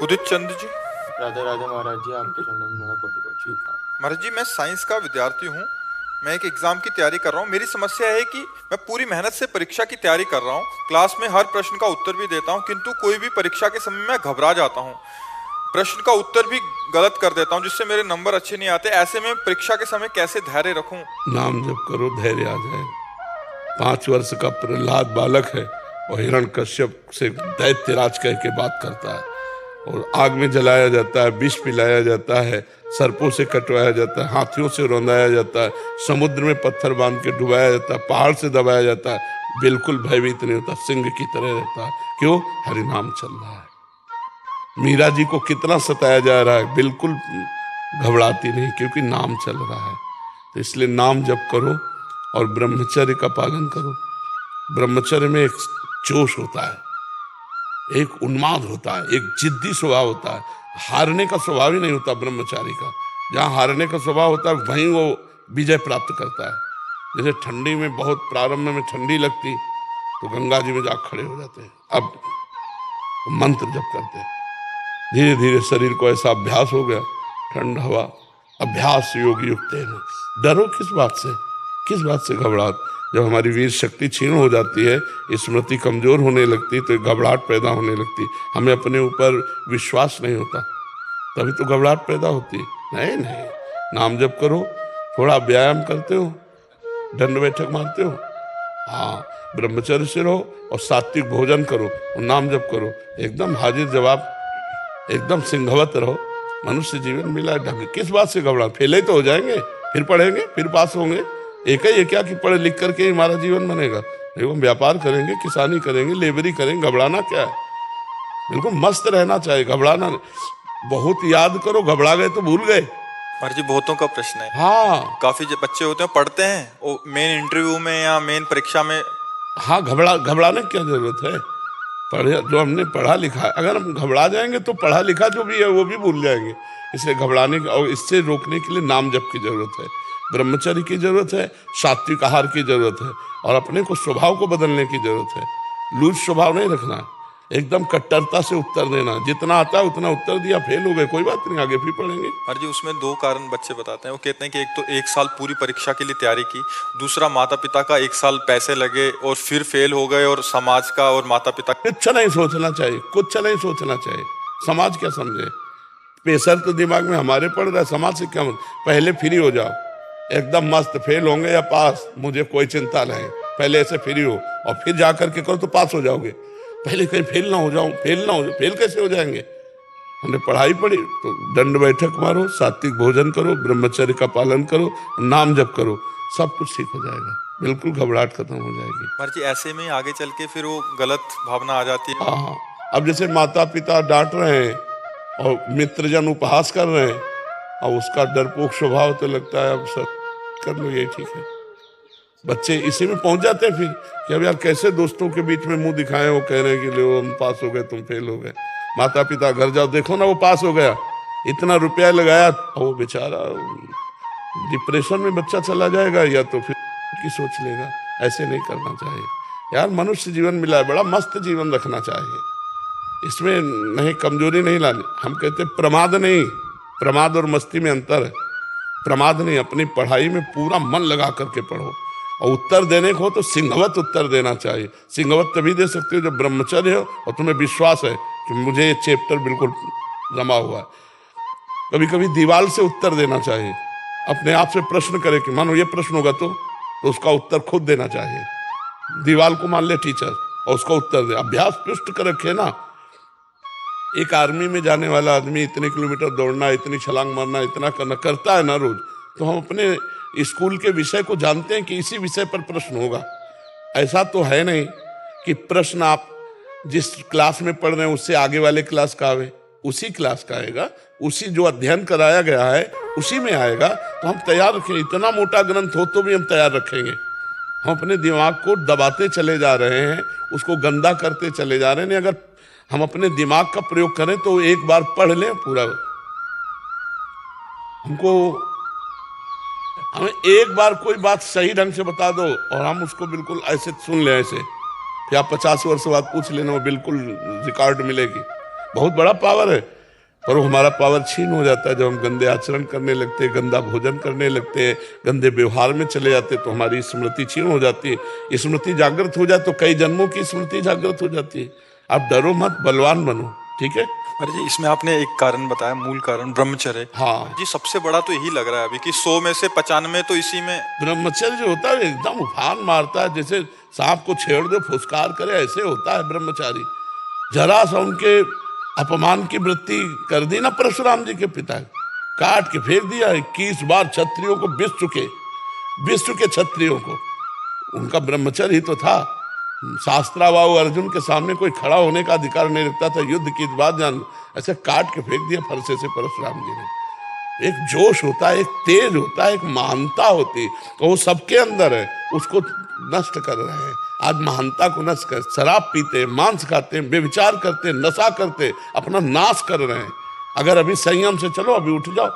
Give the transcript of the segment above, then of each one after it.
उदित चंद्र जी। राधे राधे महाराज जी, आपके चरणों में मेरा कोटि कोटि प्रणाम। महाराज जी, मैं साइंस का विद्यार्थी हूँ। मैं एक एग्जाम की तैयारी कर रहा हूँ। मेरी समस्या है कि मैं पूरी मेहनत से परीक्षा की तैयारी कर रहा हूँ, क्लास में हर प्रश्न का उत्तर भी देता हूँ, किंतु कोई भी परीक्षा के समय मैं घबरा जाता हूँ। प्रश्न का उत्तर भी गलत कर देता हूँ, जिससे मेरे नंबर अच्छे नहीं आते। ऐसे में परीक्षा के समय कैसे धैर्य रखूं? नाम जप करो, धैर्य आ जाए। 5 वर्ष का प्रहलाद बालक है और हिरण्यकश्यप से दैत्यराज कह के बात करता है, और आग में जलाया जाता है, विष पिलाया जाता है, सर्पों से कटवाया जाता है, हाथियों से रौंदाया जाता है, समुद्र में पत्थर बांध के डुबाया जाता है, पहाड़ से दबाया जाता है, बिल्कुल भयभीत नहीं होता, सिंह की तरह रहता है। क्यों? हरिनाम चल रहा है। मीरा जी को कितना सताया जा रहा है, बिल्कुल घबराती नहीं, क्योंकि नाम चल रहा है। तो इसलिए नाम जप करो और ब्रह्मचर्य का पालन करो। ब्रह्मचर्य में एक जोश होता है, एक उन्माद होता है, एक जिद्दी स्वभाव होता है। हारने का स्वभाव ही नहीं होता ब्रह्मचारी का। जहाँ हारने का स्वभाव होता है वहीं वो विजय प्राप्त करता है। जैसे ठंडी में बहुत प्रारंभ में ठंडी लगती तो गंगा जी में जा खड़े हो जाते हैं, अब मंत्र जप करते हैं। धीरे धीरे शरीर को ऐसा अभ्यास हो गया, ठंड हवा अभ्यास योग युक्त है। डरो किस बात से, किस बात से घबराहट? जब हमारी वीर शक्ति क्षीण हो जाती है, स्मृति कमजोर होने लगती, तो घबराहट पैदा होने लगती। हमें अपने ऊपर विश्वास नहीं होता, तभी तो घबराहट पैदा होती। नहीं नहीं, नाम जप करो, थोड़ा व्यायाम करते हो, दंड बैठक मारते हो, हाँ, ब्रह्मचर्य से रहो और सात्विक भोजन करो और नाम जप करो, एकदम हाजिर जवाब, एकदम सिंहवत रहो। मनुष्य जीवन मिला है ढंग। किस बात से घबरा? फेले तो हो जाएंगे, फिर पढ़ेंगे, फिर पास होंगे। एक ही ये क्या कि पढ़ लिख करके हमारा जीवन बनेगा? एवं व्यापार करेंगे, किसानी करेंगे, लेबरी करेंगे, घबराना क्या है? बिल्कुल मस्त रहना चाहिए, घबराना नहीं। बहुत याद करो, घबरा गए तो भूल गए। महाराज जी, बहुतों का प्रश्न है। हाँ काफी जो बच्चे होते हैं पढ़ते हैं, वो मेन इंटरव्यू में या मेन परीक्षा में। हाँ, घबराने की क्या जरूरत है? पढ़े जो हमने पढ़ा लिखा है, अगर हम घबरा जाएंगे तो पढ़ा लिखा जो भी है वो भी भूल जाएंगे। इसलिए घबराने और इससे रोकने के लिए नाम जप की जरूरत है, ब्रह्मचर्य की जरूरत है, सात्विक आहार की जरूरत है, और अपने को स्वभाव को बदलने की जरूरत है। लूज स्वभाव नहीं रखना, एकदम कट्टरता से उत्तर देना। जितना आता है उतना उत्तर दिया, फेल हो गए, कोई बात नहीं, आगे फिर पढ़ेंगे। महाराज जी, उसमें दो कारण बच्चे बताते हैं। वो कहते हैं कि एक तो 1 साल पूरी परीक्षा के लिए तैयारी की, दूसरा माता पिता का 1 साल पैसे लगे और फिर फेल हो गए, और समाज का और माता पिता। कुछ नहीं सोचना चाहिए, कुछ नहीं सोचना चाहिए। समाज क्या समझे? प्रेशर तो दिमाग में हमारे पड़ रहा है, समाज से क्या? पहले फ्री हो जाओ, एकदम मस्त। फेल होंगे या पास, मुझे कोई चिंता नहीं। पहले ऐसे फ्री हो और फिर जा करके करो तो पास हो जाओगे। पहले कहीं फेल ना हो जाऊं, फेल ना हो जाओ। फेल कैसे हो जाएंगे? हमने पढ़ाई पढ़ी तो दंड बैठक मारो, सात्विक भोजन करो, ब्रह्मचर्य का पालन करो, नाम जप करो, सब कुछ ठीक हो जाएगा। बिल्कुल घबराहट खत्म हो जाएगी। महाराज जी, ऐसे में आगे चल के फिर वो गलत भावना आ जाती है। हाँ, अब जैसे माता पिता डांट रहे हैं और मित्रजन उपहास कर रहे हैं, और उसका डरपोक स्वभाव, तो लगता है अब सब कर लो, यही ठीक है। बच्चे इसी में पहुंच जाते हैं फिर कि अब यार कैसे दोस्तों के बीच में मुंह दिखाएं, वो कह रहे हैं कि लो हम पास हो गए, तुम फेल हो गए। माता पिता घर जाओ, देखो ना वो पास हो गया, इतना रुपया लगाया, और वो बेचारा डिप्रेशन में बच्चा चला जाएगा, या तो फिर की सोच लेगा। ऐसे नहीं करना चाहिए यार। मनुष्य जीवन मिला है, बड़ा मस्त जीवन रखना चाहिए, इसमें नहीं कमजोरी नहीं लानी। हम कहते प्रमाद नहीं, प्रमाद और मस्ती में अंतर है। प्रमाद नहीं, अपनी पढ़ाई में पूरा मन लगा करके पढ़ो, और उत्तर देने को हो तो सिंहवत उत्तर देना चाहिए। सिंहवत तभी दे सकते हो जब ब्रह्मचर्य हो और तुम्हें विश्वास है कि मुझे ये चैप्टर बिल्कुल जमा हुआ है। कभी कभी दीवार से उत्तर देना चाहिए, अपने आप से प्रश्न करे कि मानो ये प्रश्न होगा तो उसका उत्तर खुद देना चाहिए। दीवार को मान ले टीचर और उसका उत्तर दे, अभ्यास पृष्ठ कर रखे ना। एक आर्मी में जाने वाला आदमी इतने किलोमीटर दौड़ना, इतनी छलांग मारना, इतना करना करता है ना रोज, तो हम अपने स्कूल के विषय को जानते हैं कि इसी विषय पर प्रश्न होगा। ऐसा तो है नहीं कि प्रश्न आप जिस क्लास में पढ़ रहे हैं उससे आगे वाले क्लास का आवे, उसी क्लास का आएगा, उसी जो अध्ययन कराया गया है उसी में आएगा। तो हम तैयार रखें, इतना मोटा ग्रंथ हो तो भी हम तैयार रखेंगे। हम अपने दिमाग को दबाते चले जा रहे हैं, उसको गंदा करते चले जा रहे हैं। अगर हम अपने दिमाग का प्रयोग करें तो एक बार पढ़ लें पूरा, हमें एक बार कोई बात सही ढंग से बता दो और हम उसको बिल्कुल ऐसे सुन लें, ऐसे फिर आप 50 वर्ष बाद पूछ लेना, वो बिल्कुल रिकॉर्ड मिलेगी। बहुत बड़ा पावर है, पर वो हमारा पावर छीन हो जाता है जब हम गंदे आचरण करने लगते हैं, गंदा भोजन करने लगते हैं, गंदे व्यवहार में चले जाते हैं, तो हमारी स्मृति छीन हो जाती है। स्मृति जागृत हो जाए तो कई जन्मों की स्मृति जागृत हो जाती है। आप डरो मत, बलवान बनो, ठीक है। अरे जी, इसमें आपने एक कारण बताया, मूल कारण ब्रह्मचर्य। हाँ जी, सबसे बड़ा तो यही लग रहा है अभी कि 100 में से 95 तो इसी में। ब्रह्मचर्य जो होता है एकदम उफान मारता है, जैसे सांप को छेड़ दो फुसकार करे, ऐसे होता है ब्रह्मचारी। जरा सा उनके अपमान की वृत्ति कर दी ना परशुराम जी के पिता, काट के फेंक दिया। 21 बार क्षत्रियों को विश्व के क्षत्रियों को, उनका ब्रह्मचर्य ही तो था। शास्त्राबाहु अर्जुन के सामने कोई खड़ा होने का अधिकार नहीं रखता था, युद्ध की बात जान, ऐसे काट के फेंक दिया फरसे से परशुराम जी ने। एक जोश होता है, एक तेज होता है, एक महानता होती है, तो वो सबके अंदर है, उसको नष्ट कर रहे हैं। आज महानता को नष्ट कर, शराब पीते, मांस खाते, व्यभिचार करते, नशा करते, अपना नाश कर रहे हैं। अगर अभी संयम से चलो, अभी उठ जाओ।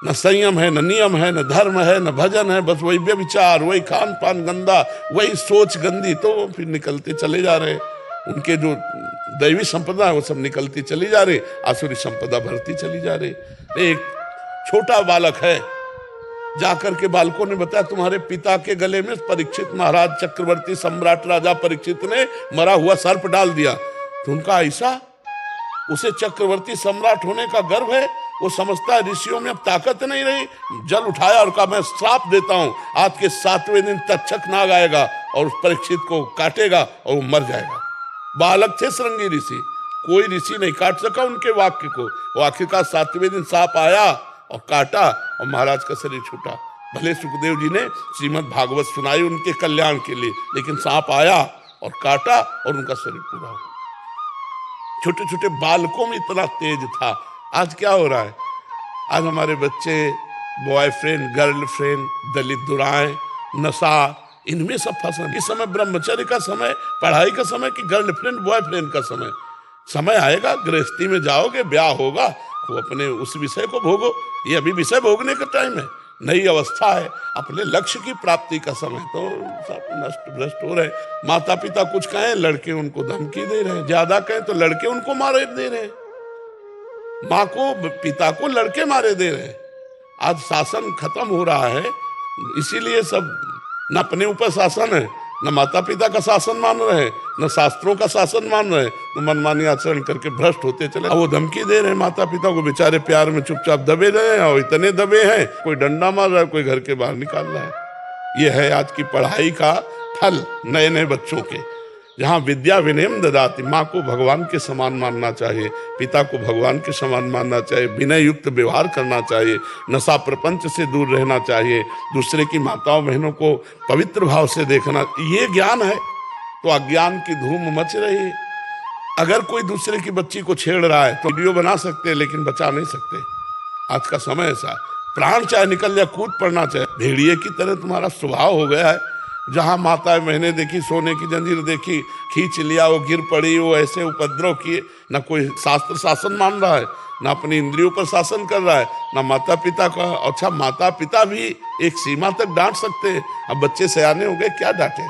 न संयम है, न नियम है, न धर्म है, न भजन है, बस वही व्यभिचार, वही खान पान गंदा, वही सोच गंदी, तो फिर निकलते चले जा रहे हैं। उनके जो दैवी संपदा है वो सब निकलती चली जा रही, आसुरी संपदा भरती चली जा रही। एक छोटा बालक है, जाकर के बालकों ने बताया तुम्हारे पिता के गले में परीक्षित महाराज चक्रवर्ती सम्राट राजा परीक्षित ने मरा हुआ सर्प डाल दिया। तो उनका ऐसा, उसे चक्रवर्ती सम्राट होने का गर्व है, वो समझता है ऋषियों में अब ताकत नहीं रही, जल उठाया और कहा मैं श्राप देता हूं, आज के 7वें दिन तक्षक नाग आएगा और उस परीक्षित को काटेगा और वो मर जाएगा। बालक थे श्रृंगी ऋषि, कोई ऋषि नहीं काट सका उनके वाक्य को। वो आखिरकार 7वें दिन सांप आया और काटा और महाराज का शरीर छूटा। भले सुखदेव जी ने श्रीमद् भागवत सुनाई उनके कल्याण के लिए, लेकिन सांप आया और काटा और उनका शरीर पूरा हो। छोटे छोटे बालकों में इतना तेज था। आज क्या हो रहा है? आज हमारे बच्चे बॉयफ्रेंड, गर्लफ्रेंड, दलित दुराएं, नशा, इनमें सब फंसे। इस समय ब्रह्मचर्य का समय, पढ़ाई का समय कि गर्लफ्रेंड बॉयफ्रेंड का समय? समय आएगा, गृहस्थी में जाओगे, ब्याह होगा, वो अपने उस विषय को भोगो। ये अभी विषय भोगने का टाइम है, नई अवस्था है, अपने लक्ष्य की प्राप्ति का समय। तो सब नष्ट भ्रष्ट हो रहे। माता पिता कुछ कहें, लड़के उनको धमकी दे रहे हैं, ज्यादा कहें तो लड़के उनको मारे दे रहे हैं, माँ को पिता को लड़के मारे दे रहे हैं। आज शासन खत्म हो रहा है, इसीलिए सब न अपने ऊपर शासन है, न माता पिता का शासन मान रहे हैं, न शास्त्रों का शासन मान रहे हैं, तो मनमानी आचरण करके भ्रष्ट होते चले। वो धमकी दे रहे हैं माता पिता को, बेचारे प्यार में चुपचाप दबे रहे हैं, और इतने दबे हैं, कोई डंडा मार रहा है, कोई घर के बाहर निकाल रहा है। ये है आज की पढ़ाई का फल नए नए बच्चों के, जहाँ विद्या विनयम ददाति। माँ को भगवान के समान मानना चाहिए, पिता को भगवान के समान मानना चाहिए, विनय युक्त व्यवहार करना चाहिए, नशा प्रपंच से दूर रहना चाहिए, दूसरे की माताओं बहनों को पवित्र भाव से देखना, ये ज्ञान है। तो अज्ञान की धूम मच रही है। अगर कोई दूसरे की बच्ची को छेड़ रहा है तो वीडियो बना सकते हैं, लेकिन बचा नहीं सकते। आज का समय ऐसा, प्राण चाहे निकल जाए, कूद पड़ना चाहे। भेड़िए की तरह तुम्हारा स्वभाव हो गया है। जहाँ माताएं बहनें देखी, सोने की जंजीर देखी, खींच लिया, वो गिर पड़ी, वो ऐसे उपद्रव किए। न कोई शास्त्र शासन मान रहा है, न अपनी इंद्रियों पर शासन कर रहा है, न माता पिता का। अच्छा, माता पिता भी एक सीमा तक डांट सकते हैं, अब बच्चे सयाने हो गए, क्या डांटे?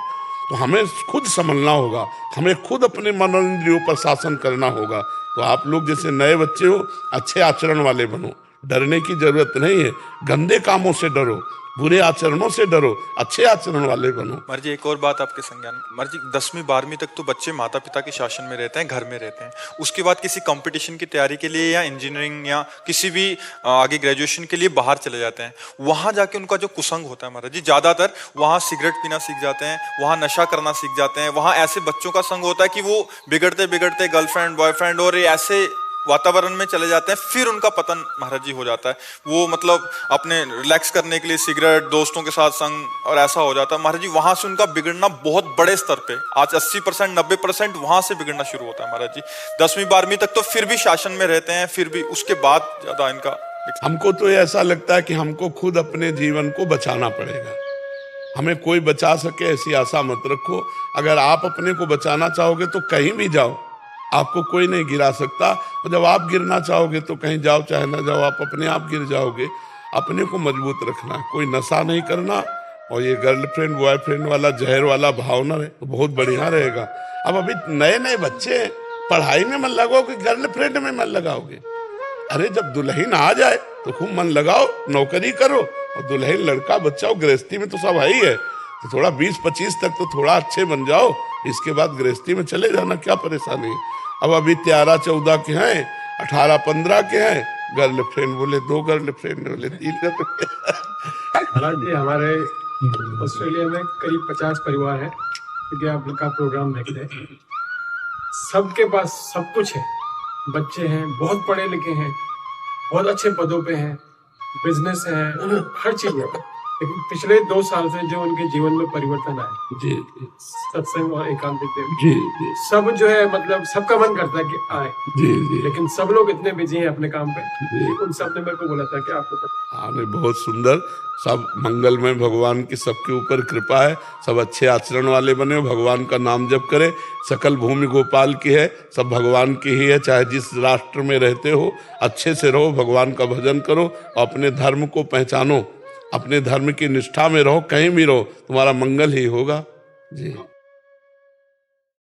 तो हमें खुद संभलना होगा, हमें खुद अपने मन और इंद्रियों पर शासन करना होगा। तो आप लोग जैसे नए बच्चे हो, अच्छे आचरण वाले बनो, डरने की जरूरत नहीं है। गंदे कामों से डरो, बुरे आचरणों से डरो, अच्छे आचरण वाले बनो। मर्जी, एक और बात आपके संज्ञान में, मर्जी 10वीं 12वीं तक तो बच्चे माता पिता के शासन में रहते हैं, घर में रहते हैं। उसके बाद किसी कंपटीशन की तैयारी के लिए या इंजीनियरिंग या किसी भी आगे ग्रेजुएशन के लिए बाहर चले जाते हैं। वहां जाके उनका जो कुसंग होता है महाराज जी, ज्यादातर वहां सिगरेट पीना सीख जाते हैं, वहां नशा करना सीख जाते हैं, वहां ऐसे बच्चों का संग होता है कि वो बिगड़ते बिगड़ते गर्लफ्रेंड बॉयफ्रेंड और ऐसे वातावरण में चले जाते हैं। फिर उनका पतन महाराज जी हो जाता है। वो मतलब अपने रिलैक्स करने के लिए सिगरेट, दोस्तों के साथ संग, और ऐसा हो जाता है महाराज जी। वहां से उनका बिगड़ना बहुत बड़े स्तर पे, आज 80% 90% वहां से बिगड़ना शुरू होता है महाराज जी। 10वीं 12वीं तक तो फिर भी शासन में रहते हैं, फिर भी उसके बाद ज्यादा इनका। हमको तो ऐसा लगता है कि हमको खुद अपने जीवन को बचाना पड़ेगा। हमें कोई बचा सके ऐसी आशा मत रखो। अगर आप अपने को बचाना चाहोगे तो कहीं भी जाओ, आपको कोई नहीं गिरा सकता। और जब आप गिरना चाहोगे तो कहीं जाओ चाहे ना जाओ, आप अपने आप गिर जाओगे। अपने को मजबूत रखना, कोई नशा नहीं करना, और ये गर्लफ्रेंड बॉयफ्रेंड वाला जहर वाला भावना है तो बहुत बढ़िया रहेगा। अब अभी नए नए बच्चे पढ़ाई में मन लगाओगे, गर्लफ्रेंड में मन लगाओगे? अरे जब दुल्हन आ जाए तो खूब मन लगाओ, नौकरी करो, और दुल्हन लड़का बच्चा हो, गृहस्थी में तो सब है ही है, तो थोड़ा 20-25 तक तो थोड़ा अच्छे बन जाओ, इसके बाद गृहस्थी में चले जाना, क्या परेशानी। अब अभी 13-14 के हैं, 18-15 के हैं, गर्लफ्रेंड बोले 2 गर्लफ्रेंड बोले 3 गर्लफ्रेंड। हालांकि हमारे ऑस्ट्रेलिया में करीब 50 परिवार हैं, क्योंकि आप लोग का प्रोग्राम देखते हैं, सबके पास सब कुछ है, बच्चे हैं, बहुत पढ़े लिखे हैं, बहुत अच्छे पदों पे हैं, बिजनेस है, हर चीज है। लेकिन पिछले 2 साल से जो उनके जीवन में परिवर्तन आया, जी सत्संग और एकांतिक जी जी सब जो है, मतलब सबका मन करता है कि आए, जी जी लेकिन सब लोग इतने बिजी हैं अपने काम पे। जी। उन सब ने मेरे को बोला था कि आपको हाँ नहीं, बहुत सुंदर, सब मंगलमय, भगवान की सबके ऊपर कृपा है, सब अच्छे आचरण वाले बने हो, भगवान का नाम जप करे, सकल भूमि गोपाल की है, सब भगवान की ही है, चाहे जिस राष्ट्र में रहते हो अच्छे से रहो, भगवान का भजन करो, अपने धर्म को पहचानो, अपने धर्म की निष्ठा में रहो, कहीं भी रहो, तुम्हारा मंगल ही होगा। जी।